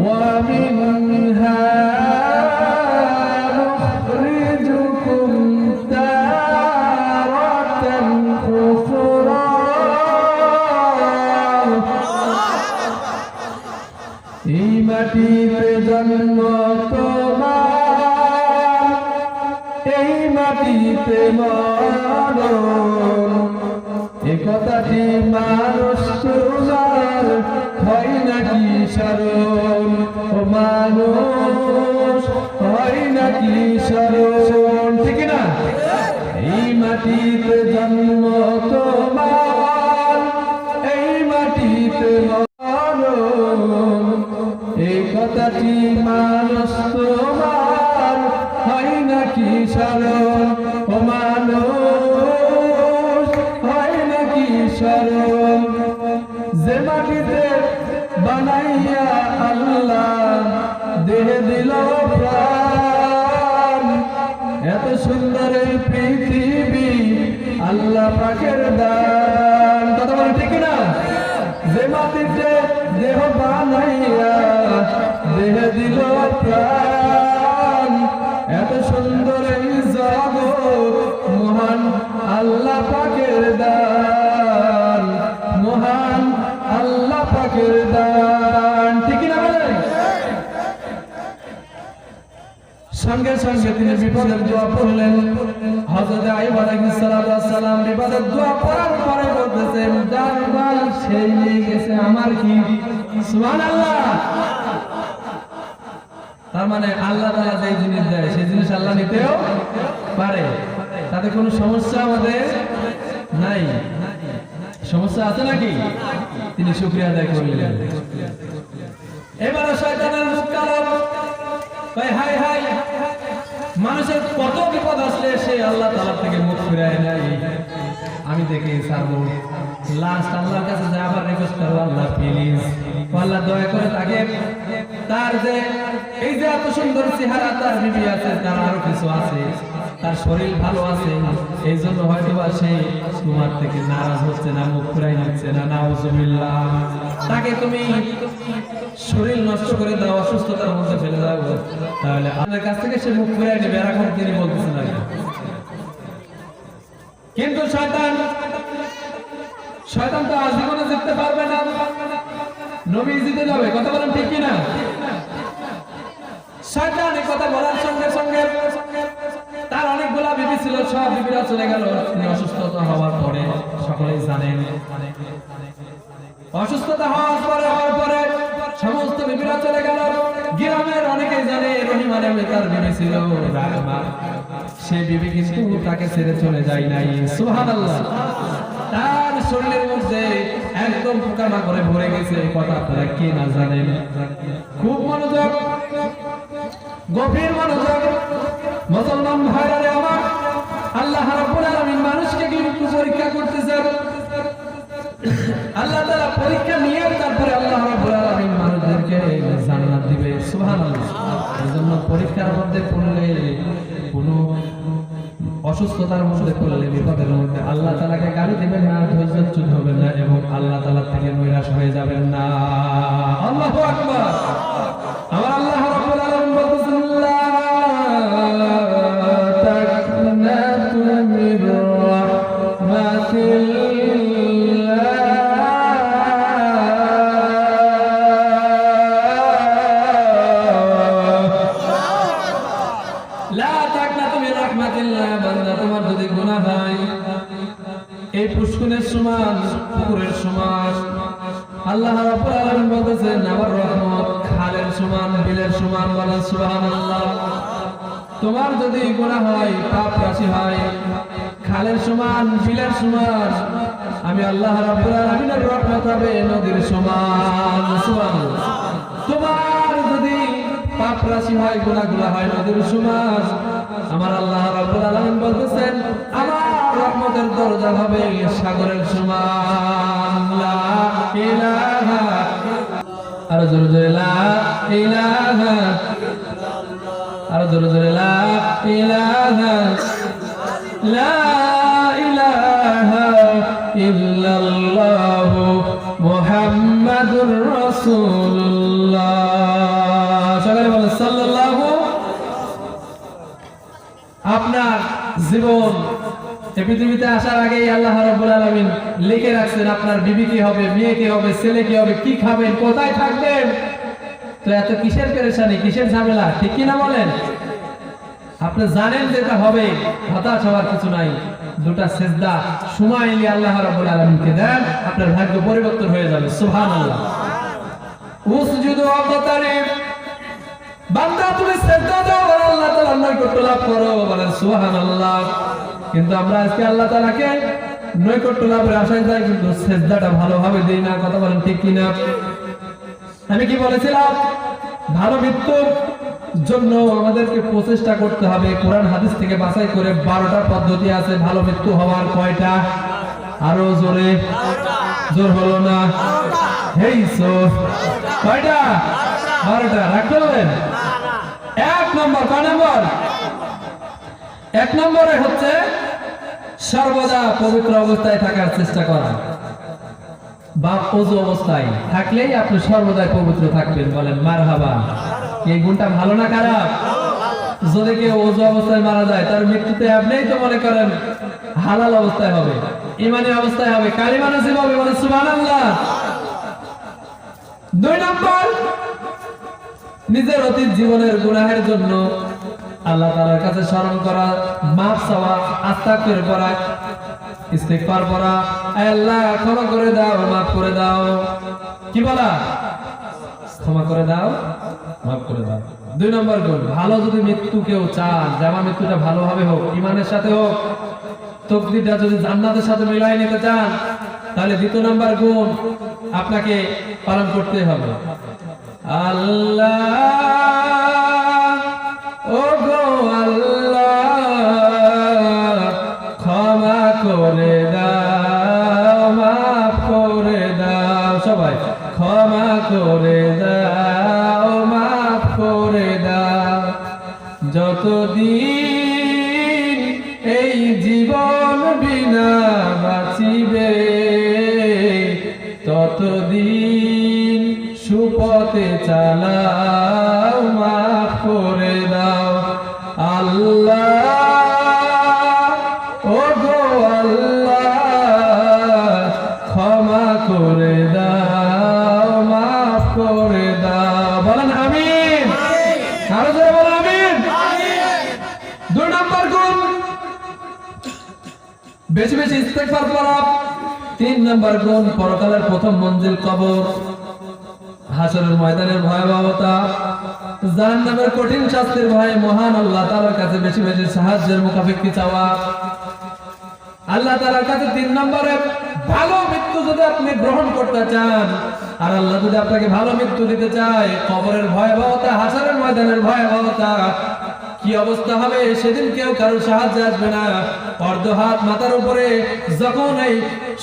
ওয়া মিনহা নুখরিজুকুম তারাতান উখরা। এই মাটিতে জন্ম তোমার, এই মাটিতে মরণ, এ কথাটি মানুষ তোমার হয় নাকি স্মরণ? ও মানুষ হয় নাকি স্মরণ? ঠিক না? এই মাটিতে জন্ম তোমার, এই মাটিতে মরণ, এই কথাটি মানুষ তোমার হয় নাকি স্মরণ? ও মানুষ হয় নাকি স্মরণ? যে মাটিতে বানাইয়া আল্লাহ দেহ দিল প্রাণ, এত সুন্দর এই পৃথিবী আল্লাহ পাকের দান। কথা বলে ঠিক না? যে মাটিতে দেহ বানাইয়া দেহ দিল প্রাণ, এত সুন্দর এই জগৎ মহান আল্লাহ পাকের দান, মহান আল্লাহ পাকের দান। ঠিক না বলেন? সঙ্গে সঙ্গে তিনি বিপদের দোয়া পড়লেন। হযরত আইয়ুব আলাইহিস সালাম বিপদের দোয়া পড়ার পরে বলতেছেন, জানবাল সেই নিয়ে গেছে, আমার কি? সুবহানাল্লাহ। তার মানে আল্লাহ তাআলা যে জিনিস দেয় সেই জিনিস আল্লাহ নিতেও পারে, তাতে কোনো সমস্যা আমাদের নাই। সমস্যা আছে নাকি? তিনি শুকরিয়া আদায় করলেন। এবারে শয়তানের মুখ কালো, কয় হাই হাই, মানুষের কত বিপদ আসলে সে আল্লাহ তাআলা থেকে মুখ ফিরায় নাই। আমি দেখে ছাড়বো, লাস্ট আল্লাহর কাছে যায় আবার রিকোয়েস্ট করবো, আল্লাহ প্লিজ, আল্লাহ দয়া করে তাকে, তার যে এই যে এত সুন্দর চেহারা, তার বিবি আছে, তার আরো কিছু আছে, তার শরীর ভালো আছে, এই জন্য হয়তো বা সে তোমার থেকে নারাজ হচ্ছে না, মুখ ফিরাই নিচ্ছে না। নাউজুবিল্লাহ। তাকে তুমি শরীর নষ্ট করে দাও, অসুস্থতার মধ্যে ফেলে দাও, তাহলে আপনার কাছ থেকে সে মুখ ফিরাই নেবে। এরকম তিনি বলতেছেন না, কিন্তু শয়তান তো আজীবনে জিততে পারবে না, নবী জিতে যাবে। কথা বলেন ঠিক কি না? শয়তান এই কথা বলার সঙ্গে সঙ্গে তার অনেকগুলা বিবি ছিল, সব বিবিরা চলে গেল। তিনি অসুস্থতা হওয়ার পরে, সকলেই জানেন, অসুস্থতা হওয়ার পরে সমস্ত বিবিরা চলে গেল। গ্রামের অনেকেই জানে রহিমা নামে তার বিবি ছিল, রাহমা। সে বিবি কিন্তু তাকে ছেড়ে চলে যায় নাই। সুবহানাল্লাহ। তার শরীরের মধ্যে একদম পোকামাকড়ে ভরে গেছে, এই কথা আপনারা কে না জানেন? খুব মনোযোগ, গভীর মনোযোগ। মুসলমান ভাইরা রে আমার, আল্লাহ রাব্বুল আলামিন মানুষকে কিন্তু পরীক্ষা করতেছেন। আল্লাহ তাআলা পরীক্ষা নিয়ে তারপরে আল্লাহ রাব্বুল আলামিন মানুষদেরকে জান্নাত দিবে। সুবহানাল্লাহ। এজন্য পরীক্ষার মধ্যে পড়লে কোনো অসুস্থতার মধ্যে পড়লে, বিপদের মধ্যে আল্লাহ তাআলাকে গালি দিবেন না, ধৈর্যচ্যুত হবেন না এবং আল্লাহ তাআলা থেকে নৈরাশ হয়ে যাবেন না। আল্লাহু আকবার। আমার আল্লাহ রাব্বুল আলামিন বলতেছেন, লা তাকনাতু মির রাহমাতিল্লাহ, লা তাকনাতু মির রাহমাতিল্লাহ। বান্দা, তোমার যদি গুনাহ হয় এই পুষ্কুনের সমান, পুকুরের সমান, আল্লাহ রাব্বুল আলামিন বলতেছেন আমার রহমত খালের সমান, বিলের সমান। বলেন সুবহানাল্লাহ। তোমার যদি গুনাহ হয়, পাপ রাশি হয় খালের সমান, বিলের সমান, আমি আল্লাহ রাব্বুল আলামিনের রহমত হবে নদীর সমান। সুবহানাল্লাহ। তোমার যদি পাপ রাশি হয়, গুনাহগুলো হয় নদীর সমান, আমার আল্লাহ রাব্বুল আলামিন বলতেছেন আমার রহমতের দরজা হবে সাগরের সমান। লা ইলাহা, আর জোরে জোরে লা ইলাহা, আর জোরে জোরে লা ইলাহা, লা ইলাহা ইল্লাল্লাহ মুহাম্মাদুর রাসূলুল্লাহ। সকলে বলেন সাল্লাল্লাহু। আপনার জীবন এই পৃথিবীতে আসার আগেই আল্লাহ রাব্বুল আলামিন লিখে রাখছেন আপনার বিবি কি হবে, মেয়ে কি হবে, ছেলে কি হবে, কি খাবেন, কোথায় থাকবেন। তো এত কিসের পেরেশানি, কিসের ঝামেলা, ঠিক কি না বলেন? আপনি জানেন যে এটা হবে, হতাশ হওয়ার কিছু নাই। দুটা সিজদা সময় নিয়ে আল্লাহ রাব্বুল আলামিনকে দেন, আপনার ভাগ্য পরিবর্তন হয়ে যাবে। সুবহানাল্লাহ। উসজুদু ওয়াক্তারিব, বান্দা তুমি সিজদা দাও আর আল্লাহ তাআলার নৈকট্য লাভ করো। বলেন সুবহানাল্লাহ। কিন্তু আমরা আজকে আল্লাহ তাআলাকে নৈকট্য লাভের আশায় যাই, কিন্তু সিজদাটা ভালোভাবে দেই না। কথা বলেন ঠিক কি না? আমি কি বলেছিলাম? ভালো মৃত্যুর জন্য আমাদেরকে প্রচেষ্টা করতে হবে। কোরআন হাদিস থেকে বাছাই করে 12টা পদ্ধতি আছে ভালো মৃত্যু হওয়ার। কয়টা? আরো জোরে, জোর হলো না। হেইছো কয়টা? 12টা। রাখতে পারেন? 1 নম্বর, কয় নম্বর? 1 নম্বরে হচ্ছে সর্বদা পবিত্র অবস্থায় থাকার চেষ্টা করা, বা ওযু অবস্থায় থাকলেই আপনি সর্বদাই পবিত্র থাকবেন। বলেন মারহাবা। এই গুণটা ভালো না খারাপ? যদি কেউ ওযু অবস্থায় মারা যায়, তার মৃত্যুতে আপনিই তো মনে করেন হালাল অবস্থায় হবে, ঈমানী অবস্থায় হবে, কালিমা নসিব হবে। বলেন সুবহানাল্লাহ। 2 নম্বর, নিজের অতীত জীবনের গুনাহের জন্য আল্লাহ তাআলার কাছে স্মরণ করা, মাফ চাওয়া, আস্তাগফির করা, ইস্তিগফার করা। আয় আল্লাহ ক্ষমা করে দাও, মাফ করে দাও। কি বলা? ক্ষমা করে দাও, মাফ করে দাও। 2 নম্বর গুণ, ভালো যদি মৃত্যু কেউ চান, যে আমার মৃত্যুটা ভালোভাবে হোক, ঈমানের সাথে হোক, তাকদীরটা যদি জান্নাতের সাথে মিলাই নিতে চান, তাহলে 2 নম্বর গুণ আপনাকে পালন করতে হবে। আল্লাহ, ও গো আল্লাহ, ক্ষমা করে দাও, মাফ করে দাও। সবাই ক্ষমা করে দাও, মাফ করে দাও। যতদিন এই জীবন বিনা বাঁচিবে, ততদিন সুপথে চালাও, মাফ করে দাও। আল্লাহ, ও গো আল্লাহ, ক্ষমা করে দাও, মাফ করে দাও। বলেন আমিন। আরো জোরে বলেন আমিন। 2 নম্বর গুণ, বেশি বেশি ইস্তেগফার করা। 3 নম্বর গুণ, পরকালের প্রথম মঞ্জিল কবর, হাসরের ময়দানের ভয়াবহতা, জাহান্নামের কঠিন শাস্তির ভয়ে মহান আল্লাহ তাআলার কাছে বেশি বেশি সাহায্যের মুখাপেক্ষী চাওয়া। আল্লাহ তাআলার কাছে 3 নম্বরে, ভালো মৃত্যু যদি আপনি গ্রহণ করতে চান, আর আল্লাহ যদি আপনাকে ভালো মৃত্যু দিতে চায়, কবরের ভয়াবহতা, হাসরের ময়দানের ভয়াবহতা, কি অবস্থা হবে সেদিন কেউ কারো সাহায্যে আসবে না। অর্ধ হাত মাথার উপরে যখন এই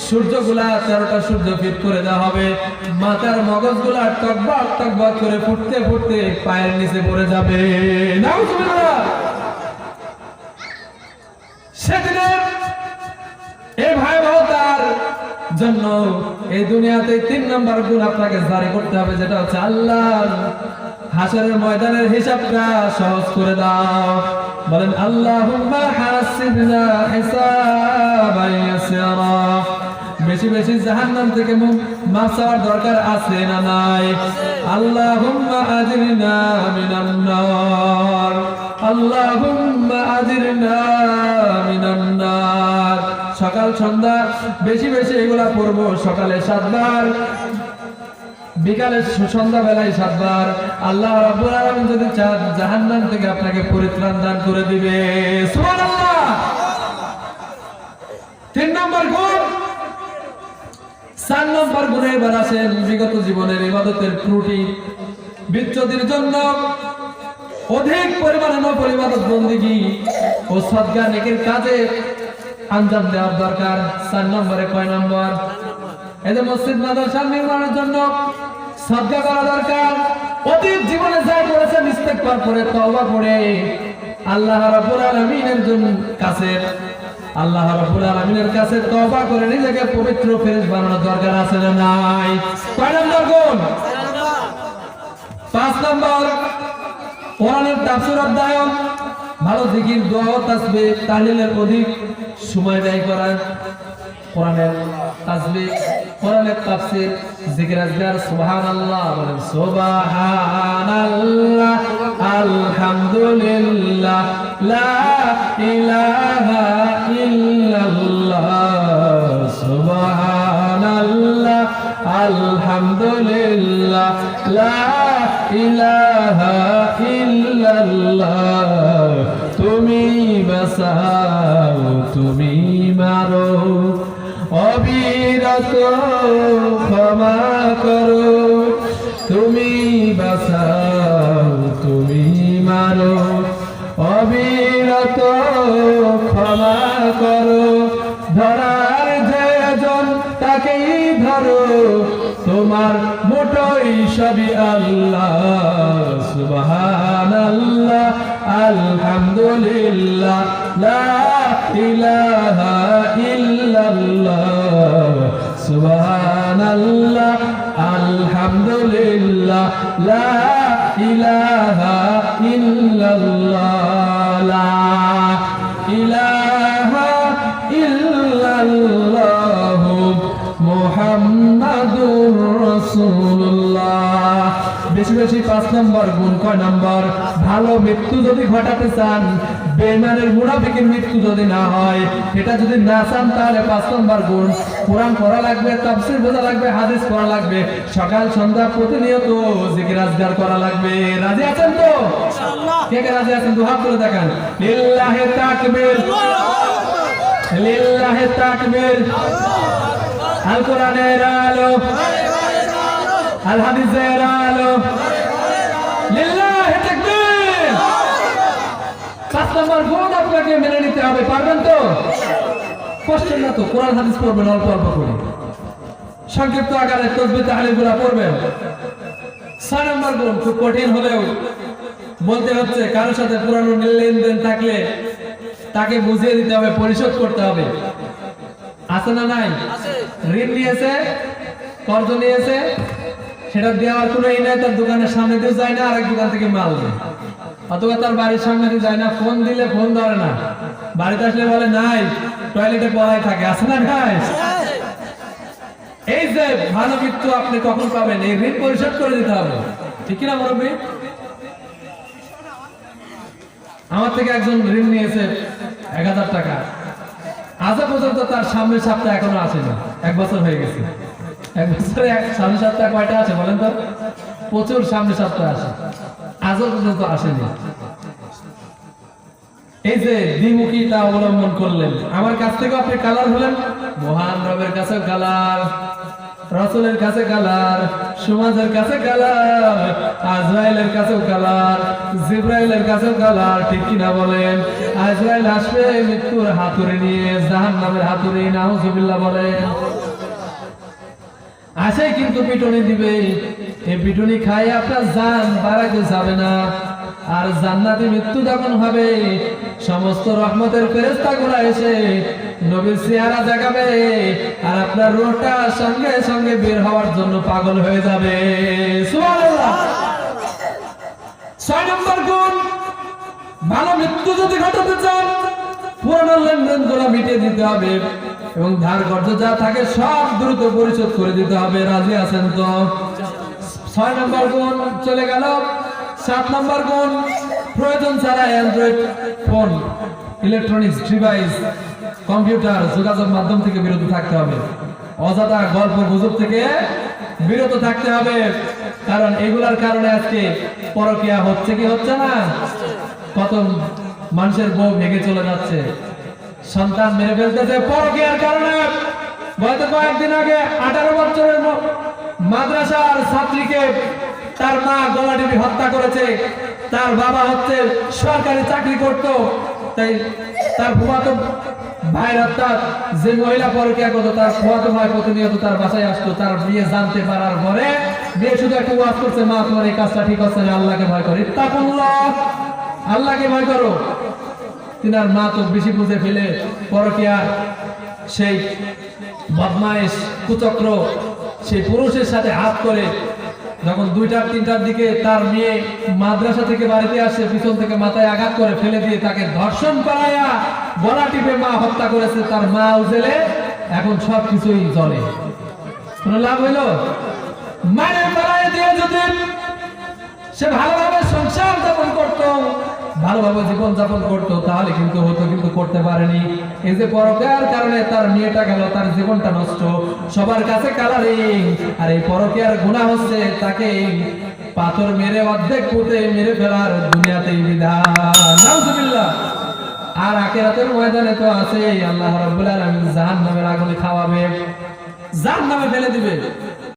সূর্যগুলা 13টা সূর্য ফিট করে দেওয়া হবে, মাথার মগজগুলা টকবক টকবক করে ফুটতে ফুটতে পায়ের নিচে পড়ে যাবে। নাউজুবিল্লাহ। সেদিনের এই ভয়াবহতার জন্য এই দুনিয়াতে 3 নম্বর গুণ আপনাকে জারি করতে হবে, যেটা হচ্ছে আল্লাহ হাসরের ময়দানের হিসাবটা সহজ করে দাও। বলেন আল্লাহুম্মা হাসিবনা হিসাবান ইয়াসিরা। বেশি বেশি জাহান্নাম থেকে মাফ চাওয়ার দরকার আছে না নাই? আল্লাহুম্মা আজিরনা মিনান নার, আল্লাহুম্মা আজিরনা মিনান নার। সকাল সন্ধ্যা বেশি বেশি এগুলা পড়বো। সকালে 7 বার, বিকালে সন্ধ্যা বেলায় 7 বার। আল্লাহ রাব্বুল আলামিন যদি চান জাহান্নাম থেকে আপনাকে পরিত্রাণ দান করে দিবে। সুবহানাল্লাহ। 3 নম্বর গুণ। 4 নম্বর গুণে এবার আসেন বিগত জীবনের ইবাদতের ত্রুটি বিচ্যুতির জন্য অধিক পরিমাণে নফল ইবাদত বন্দেগী ও সদকা নেকির কাজে আঞ্জাম দেওয়ার দরকার। 4 নম্বরে কয় নম্বর? এই যে মসজিদ মাদ্রাসা নির্মাণের জন্য সদকা করা দরকার। অতীত জীবনে যা করেছেন ইস্তেগফার করে তওবা করে আল্লাহ রাব্বুল আলামিনের কাছে আল্লাহ রাব্বুল আলামিনের কাছে তওবা করে নিজেকে পবিত্র ফেরেশ বানানোর দরকার আছে না নাই? কয় নম্বর গুণ? 5 নম্বর কোরআনের তাফসীর অধ্যয়ন, ভালো জিকির, দোয়া, তাসবিহ, তাহলিলের অধিক সময় ব্যয় করা। কোরআনের তাসবিহ, কোরআনের তাফসীর, জিকির আজকার। সুবহানাল্লাহ বলেন, সুবহানাল্লাহ, আলহামদুলিল্লাহ, লা ইলাহা ইল্লাল্লাহ, সুবহানাল্লাহ, আলহামদুলিল্লাহ, লা ইলাহা ইল্লাল্লাহ। তুমি বাঁচাও, তুমি মারো, অবিরত ক্ষমা করো। তুমি বাঁচাও, তুমি মারো, অবিরত ক্ষমা করো। ধরার যেজন তাকেই ধরো, তোমার মোটই সবই আল্লাহ। সুবহানাল্লাহ, আলহামদুলিল্লাহ, লা ইলাহা ইল্লাল্লাহ, সুবহানাল্লাহ, আলহামদুলিল্লাহ, লা ইলাহা ইল্লাল্লাহ, লা ইলাহা ইল্লাল্লাহ, মুহাম্মাদুর রাসূলুল্লাহ। বেশি বেশি 5 নম্বর গুণ। কয় নম্বর? ভালো মৃত্যু যদি ঘটাতে চান, বেঈমানের মুনাফিকের মৃত্যু যদি না হয়, এটা যদি না চান, তাহলে 5 নম্বর গুণ কোরআন পড়া লাগবে, তাফসীর বোঝা লাগবে, হাদিস পড়া লাগবে, সকাল সন্ধ্যা প্রতিনিয়ত জিকির আজকার করা লাগবে। রাজি আছেন তো? ইনশাআল্লাহ। কে কে রাজি আছেন? দুই হাত তুলে দেখান। লিল্লাহি তাকবীর, লিল্লাহি তাকবীর। আল কোরআনের আলো, আল হাদিসের আলো, লিল্লাহি তাকবীর। 5 নম্বর গুণ আপনাকে মেনে নিতে হবে। পারবেন তো? কষ্টের না তো, কোরআন হাদিস পড়বেন অল্প অল্প করে, সংক্ষিপ্ত আকারে তাসবিহ তাহলিলগুলো পড়বেন। 6 নম্বর গুণ খুব কঠিন হলেও বলতে হচ্ছে, কারোর সাথে পুরানো লেনদেন থাকলে তাকে বুঝিয়ে দিতে হবে, পরিশোধ করতে হবে। আছে না নাই? ঋণ নিয়েছে, কর্জ নিয়েছে, সেটা দেওয়ার কোনো ই নাই। তার দোকানের সামনে দিয়ে যায় না, আরেক দোকান থেকে মাল নেয়, অথবা তার বাড়ির সামনে দিয়ে যায় না, ফোন দিলে ফোন ধরে না, বাড়িতে আসলে বলে নাই, টয়লেটে পড়াই থাকে। আছে না নাই? এই যে ভালো মৃত্যু আপনি কখন পাবেন? এই ঋণ পরিশোধ করে দিতে হবে, ঠিক কিনা মুরব্বী? আমার থেকে একজন ঋণ নিয়েছে 1000 টাকা, আজ পর্যন্ত তার সামনের সপ্তাহ এখনো আসেনি। 1 বছর হয়ে গেছে। 1 বছরে সামনের সপ্তাহ কয়টা আছে বলেন তো? প্রচুর সামনের সপ্তাহ আসে, আজও পর্যন্ত আসেনি। এই যে দ্বিমুখীটা অবলম্বন করলেন, আমার কাছ থেকে আপনি কালার হলেন, মহান রবের কাছে কালার, রাসূলের কাছে কালার, সমাজের কাছে কালার, আজরাইলের কাছেও কালার, জিবরাইলের কাছেও কালার, ঠিক কিনা বলেন? আজরাইল আসবে মৃত্যুর হাতুড়ি নিয়ে, জাহান্নামের হাতুড়ি, নাউজুবিল্লাহ বলেন। আসে কিন্তু পিটুনি দিবে, এই পিটুনি খাই আপনার জান বাড়াতে যাবে না। আর জান্নাতি মৃত্যু যখন হবে, সমস্ত রহমতের ফেরেশতাগুলো এসে নবীর চেহারা দেখাবে, আর আপনার রূহটা সঙ্গে সঙ্গে বের হওয়ার জন্য পাগল হয়ে যাবে। সুবহানাল্লাহ। 6 নম্বর গুণ, ভালো মৃত্যু যদি ঘটাতে চান, পুরনো লেনদেন গুলো মিটিয়ে দিতে হবে এবং ধার কর্জ যা থাকে সব দ্রুত পরিশোধ করে দিতে হবে। রাজি আছেন তো? 6 নম্বর গুণ চলে গেল। 7 নম্বর গুণ, প্রয়োজন ছাড়া Android phone, electronics device, computer, যোগাযোগ মাধ্যম থেকে বিরত থাকতে হবে। অযথা গল্প গুজব থেকে বিরত থাকতে হবে, কারণ এগুলার কারণে আজকে পরকীয়া হচ্ছে কি হচ্ছে না? কত মানুষের বউ ভেঙে চলে যাচ্ছে, সন্তান মেরে ফেলতেছে পরকীয়ার কারণে। গত কয়েকদিন আগে 18 বছরের মাদ্রাসার ছাত্রীকে তার মা গলা টিপে হত্যা করেছে। তার বাবা হচ্ছে সরকারি চাকরি করত, তাই তার ফুফাতো ভাইয়ের অর্থাৎ যে মহিলা পরকীয়া করতো তার ফুফাতো ভাই প্রতিনিয়ত তার বাসায় আসতো। তার বিয়ে জানতে পারার পরে বিয়ে শুধু একটা ওয়াজ করছে, মা তোমার এই কাজটা ঠিক হচ্ছে না, আল্লাহকে ভয় করো। ইত্তাকুল্লাহ, আল্লাহকে ভয় করো। তিনার মা তো বেশি বুঝে ফেলে পরকীয়া সেই বদমাইশ কুচক্র সেই পুরুষের সাথে হাত করে যখন 2টা-3টার দিকে তার মেয়ে মাদ্রাসা থেকে বাড়িতে আসে, পিছন থেকে মাথায় আঘাত করে ফেলে দিয়ে তাকে ধর্ষণ করাইয়া গলা টিপে মা হত্যা করেছে। তার মা উজেলে, এখন সবকিছুই জলে। কোনো লাভ হইল? মায়ের তলায় দিয়ে যদি সে ভালোভাবে সংসার যাপন করত, ভালোভাবে জীবন যাপন করত, তাহলে কিন্তু হতো, কিন্তু করতে পারেনি। এই যে পরকীয়ার কারণে তার মেয়েটা গেল, তার জীবনটা নষ্ট, সবার কাছে কালারিং। আর এই পরকীয়ার গুনাহ হচ্ছে তাকে পাথর মেরে অর্ধেক পুঁতে মেরে ফেলার দুনিয়াতেই বিধান। নাউজুবিল্লাহ। আর আখিরাতের ময়দানে তো আছে আল্লাহ রাব্বুল আলামিন জাহান্নামের আগুনে খাওয়াবে, জাহান্নামে ফেলে দিবে।